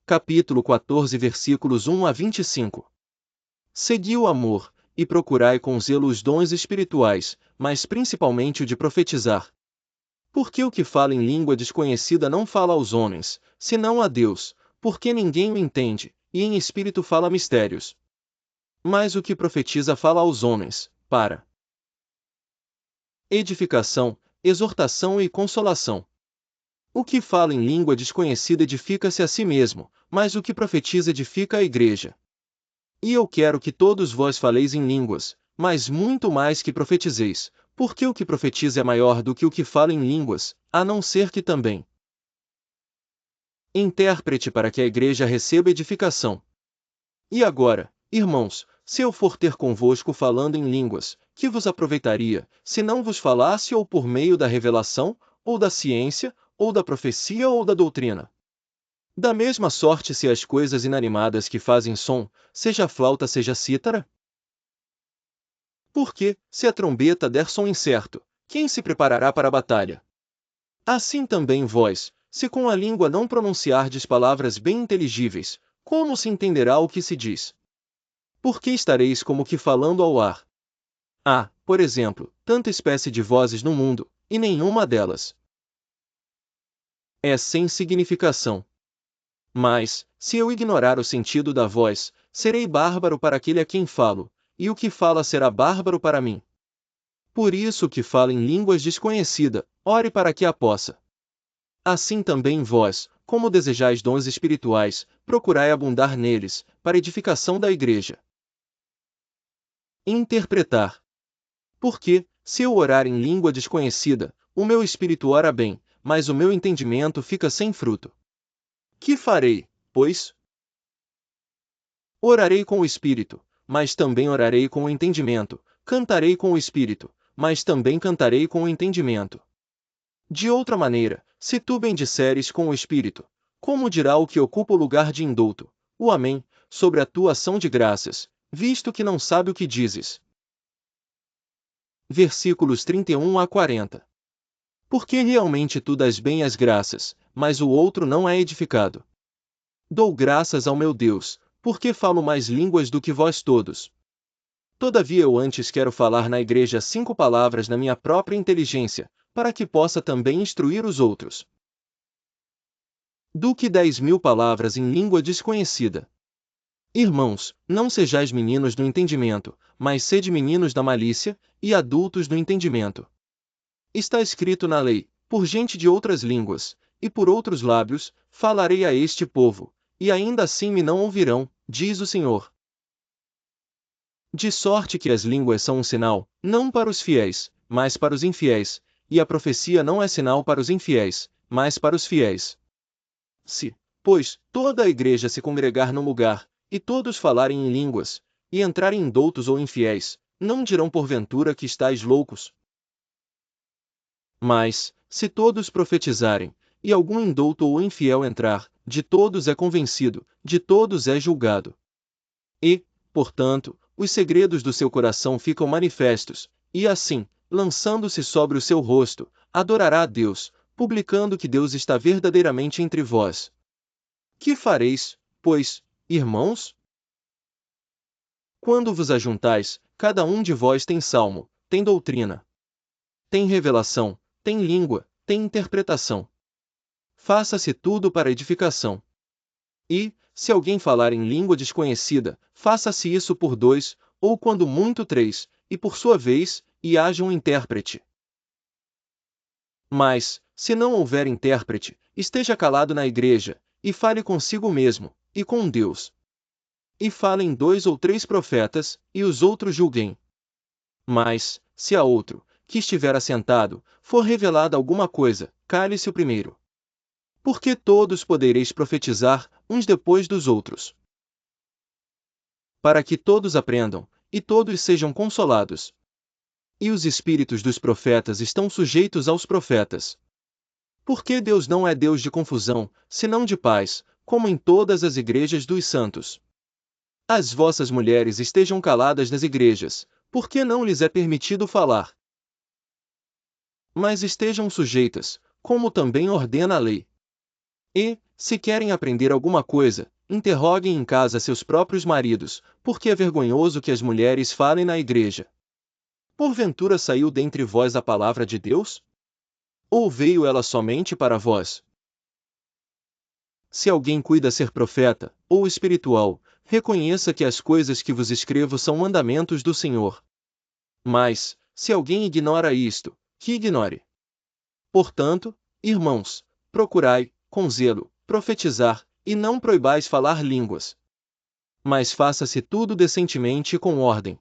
capítulo 14, versículos 1 a 25. Segui o amor, e procurai com zelo os dons espirituais, mas principalmente o de profetizar. Porque o que fala em língua desconhecida não fala aos homens, senão a Deus, porque ninguém o entende, e em espírito fala mistérios. Mas o que profetiza fala aos homens, para edificação, exortação e consolação. O que fala em língua desconhecida edifica-se a si mesmo, mas o que profetiza edifica a igreja. E eu quero que todos vós faleis em línguas, mas muito mais que profetizeis, porque o que profetiza é maior do que o que fala em línguas, a não ser que também intérprete para que a igreja receba edificação. E agora, irmãos, se eu for ter convosco falando em línguas, que vos aproveitaria, se não vos falasse ou por meio da revelação, ou da ciência, ou da profecia ou da doutrina? Da mesma sorte se as coisas inanimadas que fazem som, seja flauta seja cítara? Porque, se a trombeta der som incerto, quem se preparará para a batalha? Assim também vós, se com a língua não pronunciardes palavras bem inteligíveis, como se entenderá o que se diz? Porque estareis como que falando ao ar. Há, por exemplo, tanta espécie de vozes no mundo, e nenhuma delas é sem significação. Mas, se eu ignorar o sentido da voz, serei bárbaro para aquele a quem falo, e o que fala será bárbaro para mim. Por isso o que fala em línguas desconhecida, ore para que a possa. Assim também vós, como desejais dons espirituais, procurai abundar neles, para edificação da igreja. Interpretar. Porque, se eu orar em língua desconhecida, o meu espírito ora bem, mas o meu entendimento fica sem fruto. Que farei, pois? Orarei com o espírito, mas também orarei com o entendimento, cantarei com o espírito, mas também cantarei com o entendimento. De outra maneira, se tu bendisseres com o espírito, como dirá o que ocupa o lugar de indulto, o amém, sobre a tua ação de graças, visto que não sabe o que dizes? Versículos 31 a 40. Porque realmente tu dás bem as graças, mas o outro não é edificado. Dou graças ao meu Deus, porque falo mais línguas do que vós todos. Todavia eu antes quero falar na igreja 5 palavras na minha própria inteligência, para que possa também instruir os outros. Do que 10.000 palavras em língua desconhecida. Irmãos, não sejais meninos do entendimento, mas sede meninos da malícia, e adultos do entendimento. Está escrito na lei, por gente de outras línguas, e por outros lábios, falarei a este povo, e ainda assim me não ouvirão, diz o Senhor. De sorte que as línguas são um sinal, não para os fiéis, mas para os infiéis, e a profecia não é sinal para os infiéis, mas para os fiéis. Se, pois, toda a igreja se congregar num lugar, e todos falarem em línguas, e entrarem indoutos ou infiéis, não dirão porventura que estáis loucos? Mas, se todos profetizarem, e algum indouto ou infiel entrar, de todos é convencido, de todos é julgado. E, portanto, os segredos do seu coração ficam manifestos, e assim, lançando-se sobre o seu rosto, adorará a Deus, publicando que Deus está verdadeiramente entre vós. Que fareis, pois, irmãos? Quando vos ajuntais, cada um de vós tem salmo, tem doutrina, tem revelação, tem língua, tem interpretação. Faça-se tudo para edificação. E, se alguém falar em língua desconhecida, faça-se isso por 2, ou quando muito 3, e por sua vez, e haja um intérprete. Mas, se não houver intérprete, esteja calado na igreja, e fale consigo mesmo, e com Deus. E falem 2 ou 3 profetas, e os outros julguem. Mas, se a outro, que estiver assentado, for revelada alguma coisa, cale-se o primeiro. Porque todos podereis profetizar, uns depois dos outros. Para que todos aprendam, e todos sejam consolados. E os espíritos dos profetas estão sujeitos aos profetas. Porque Deus não é Deus de confusão, senão de paz, como em todas as igrejas dos santos. As vossas mulheres estejam caladas nas igrejas, porque não lhes é permitido falar. Mas estejam sujeitas, como também ordena a lei. E, se querem aprender alguma coisa, interroguem em casa seus próprios maridos, porque é vergonhoso que as mulheres falem na igreja. Porventura saiu dentre vós a palavra de Deus? Ou veio ela somente para vós? Se alguém cuida ser profeta, ou espiritual, reconheça que as coisas que vos escrevo são mandamentos do Senhor. Mas, se alguém ignora isto, que ignore. Portanto, irmãos, procurai, com zelo, profetizar, e não proibais falar línguas. Mas faça-se tudo decentemente e com ordem.